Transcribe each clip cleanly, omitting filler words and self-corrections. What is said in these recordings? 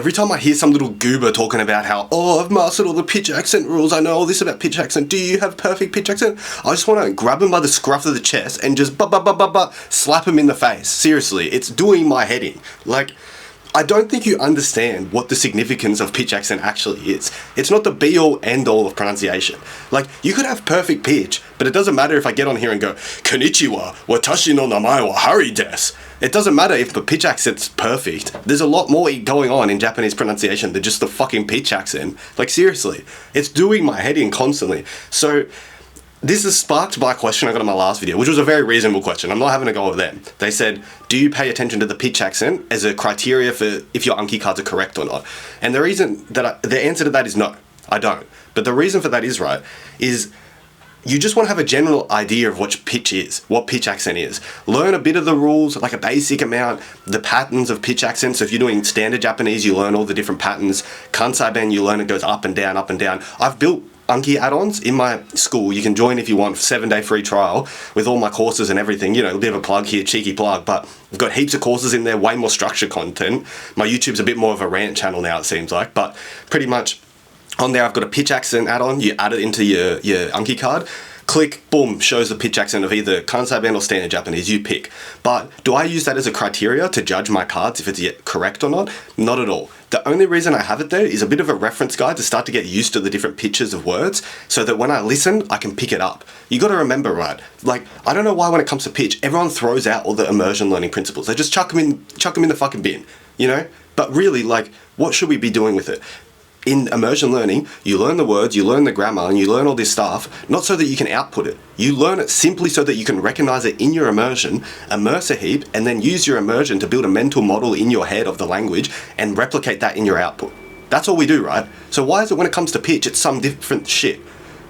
every time I hear some little goober talking about how, oh, I've mastered all the pitch accent rules, I know all this about pitch accent, do you have perfect pitch accent? I just want to grab him by the scruff of the chest and just slap him in the face. Seriously, it's doing my head in. Like, I don't think you understand what the significance of pitch accent actually is. It's not the be-all, end-all of pronunciation. Like, you could have perfect pitch, but it doesn't matter if I get on here and go, Konnichiwa, watashi no namae wa Hari desu. It doesn't matter if the pitch accent's perfect. There's a lot more going on in Japanese pronunciation than just the fucking pitch accent. Like, seriously, it's doing my head in constantly. So, this is sparked by a question I got in my last video, which was a very reasonable question. I'm not having a go with them. They said, do you pay attention to the pitch accent as a criteria for if your Anki cards are correct or not? And the reason that the answer to that is no, I don't. But the reason for that is, right, is you just want to have a general idea of what pitch is, what pitch accent is. Learn a bit of the rules, like a basic amount, the patterns of pitch accent. So if you're doing standard Japanese, you learn all the different patterns. Kansai Ben, you learn it goes up and down, up and down. I've built Anki add-ons in my school. You can join if you want, 7-day free trial with all my courses and everything. You know, a bit of a plug here, cheeky plug, but I've got heaps of courses in there, way more structured content. My YouTube's a bit more of a rant channel now, it seems like, but pretty much on there I've got a pitch accent add-on. You add it into your Anki card. Click, boom, shows the pitch accent of either Kansai Ben or standard Japanese, you pick. But do I use that as a criteria to judge my cards if it's yet correct or not? Not at all. The only reason I have it there is a bit of a reference guide to start to get used to the different pitches of words so that when I listen, I can pick it up. You got to remember, right? Like, I don't know why when it comes to pitch, everyone throws out all the immersion learning principles. They just chuck them in the fucking bin, you know? But really, like, what should we be doing with it? In immersion learning, you learn the words, you learn the grammar, and you learn all this stuff, not so that you can output it. You learn it simply so that you can recognize it in your immersion, immerse a heap, and then use your immersion to build a mental model in your head of the language and replicate that in your output. That's all we do, right? So why is it when it comes to pitch, it's some different shit?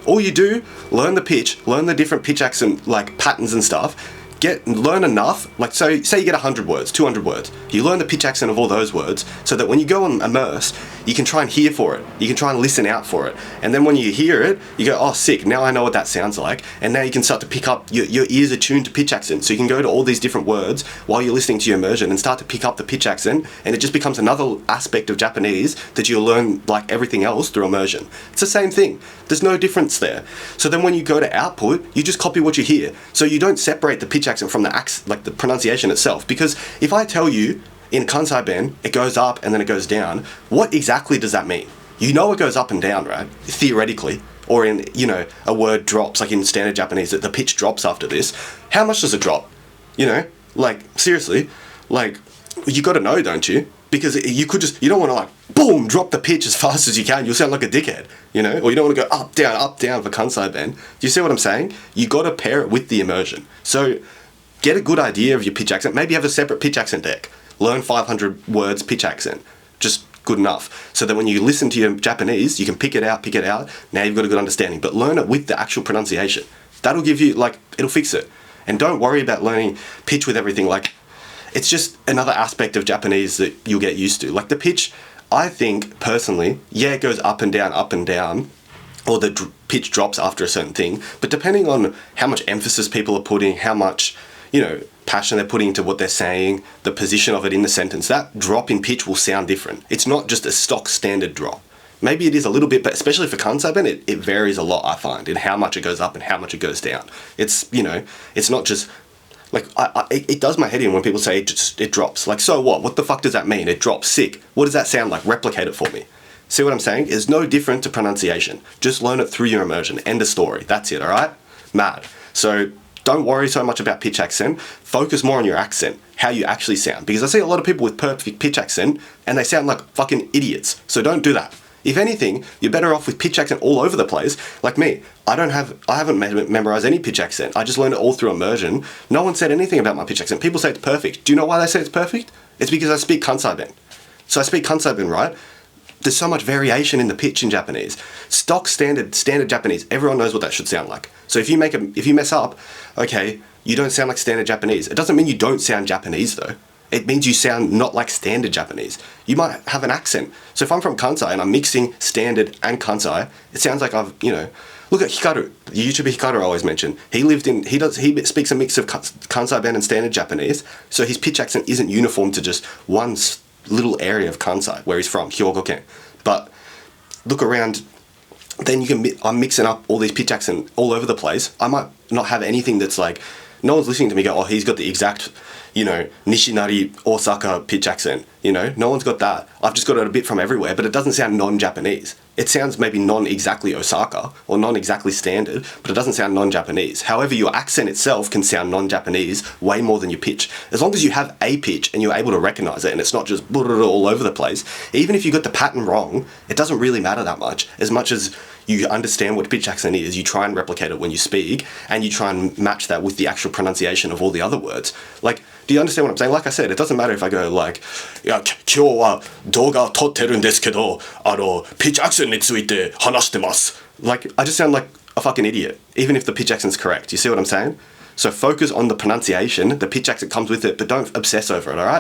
All you do, learn the pitch, learn the different pitch accent, like patterns and stuff, learn enough, like so say you get 100 words, 200 words, you learn the pitch accent of all those words so that when you go on immerse, you can try and hear for it, you can try and listen out for it, and then when you hear it, you go, oh sick, now I know what that sounds like, and now you can start to pick up, your ears are tuned to pitch accent, so you can go to all these different words while you're listening to your immersion and start to pick up the pitch accent, and it just becomes another aspect of Japanese that you'll learn like everything else through immersion. It's the same thing, there's no difference there. So then when you go to output, you just copy what you hear, so you don't separate the pitch accent from the pronunciation itself, because if I tell you in Kansai Ben it goes up and then it goes down, what exactly does that mean? You know it goes up and down, right? Theoretically. Or in, you know, a word drops, like in standard Japanese, that the pitch drops after this. How much does it drop? You know, like seriously, like you got to know, don't you? Because you don't want to like boom drop the pitch as fast as you can. You'll sound like a dickhead, you know. Or you don't want to go up down for Kansai Ben. Do you see what I'm saying? You got to pair it with the immersion. So get a good idea of your pitch accent. Maybe have a separate pitch accent deck. Learn 500 words pitch accent. Just good enough. So that when you listen to your Japanese, you can pick it out. Now you've got a good understanding. But learn it with the actual pronunciation. That'll give you, like, it'll fix it. And don't worry about learning pitch with everything. Like, it's just another aspect of Japanese that you'll get used to. Like the pitch, I think, personally, yeah, it goes up and down, or the pitch drops after a certain thing. But depending on how much emphasis people are putting, how much, you know, passion they're putting into what they're saying, the position of it in the sentence, that drop in pitch will sound different. It's not just a stock standard drop. Maybe it is a little bit, but especially for Kansai Ben, it varies a lot, I find, in how much it goes up and how much it goes down. It's, you know, it's not just, like, it does my head in when people say it drops. Like, so what? What the fuck does that mean? It drops, sick. What does that sound like? Replicate it for me. See what I'm saying? It's no different to pronunciation. Just learn it through your immersion. End of story. That's it, all right? Mad. So don't worry so much about pitch accent. Focus more on your accent, how you actually sound. Because I see a lot of people with perfect pitch accent and they sound like fucking idiots. So don't do that. If anything, you're better off with pitch accent all over the place. Like me, I haven't memorized any pitch accent. I just learned it all through immersion. No one said anything about my pitch accent. People say it's perfect. Do you know why they say it's perfect? It's because I speak Kansai Ben. So I speak Kansai Ben, right? There's so much variation in the pitch in Japanese. Stock standard Japanese, everyone knows what that should sound like. So if you mess up, okay, you don't sound like standard Japanese. It doesn't mean you don't sound Japanese though. It means you sound not like standard Japanese. You might have an accent. So if I'm from Kansai and I'm mixing standard and Kansai, it sounds like I've, you know, look at Hikaru, the YouTuber Hikaru I always mention. He speaks a mix of Kansai Ben and standard Japanese, so his pitch accent isn't uniform to just one little area of Kansai where he's from, Hyogoken. But look around, then I'm mixing up all these pitch accent all over the place. I might not have anything that's like, no one's listening to me go, oh, he's got the exact, Nishinari Osaka pitch accent, no one's got that. I've just got it a bit from everywhere, but it doesn't sound non-Japanese. It sounds maybe non-exactly Osaka or non-exactly standard, but it doesn't sound non-Japanese. However, your accent itself can sound non-Japanese way more than your pitch. As long as you have a pitch and you're able to recognize it and it's not just all over the place, even if you got the pattern wrong, it doesn't really matter that much. As much as you understand what pitch accent is, you try and replicate it when you speak, and you try and match that with the actual pronunciation of all the other words. Like, do you understand what I'm saying? Like I said, it doesn't matter if I go like, いや、今日は動画撮ってるんですけど、pitch accent について話してます. Like, I just sound like a fucking idiot, even if the pitch accent's correct. You see what I'm saying? So focus on the pronunciation, the pitch accent comes with it, but don't obsess over it, alright?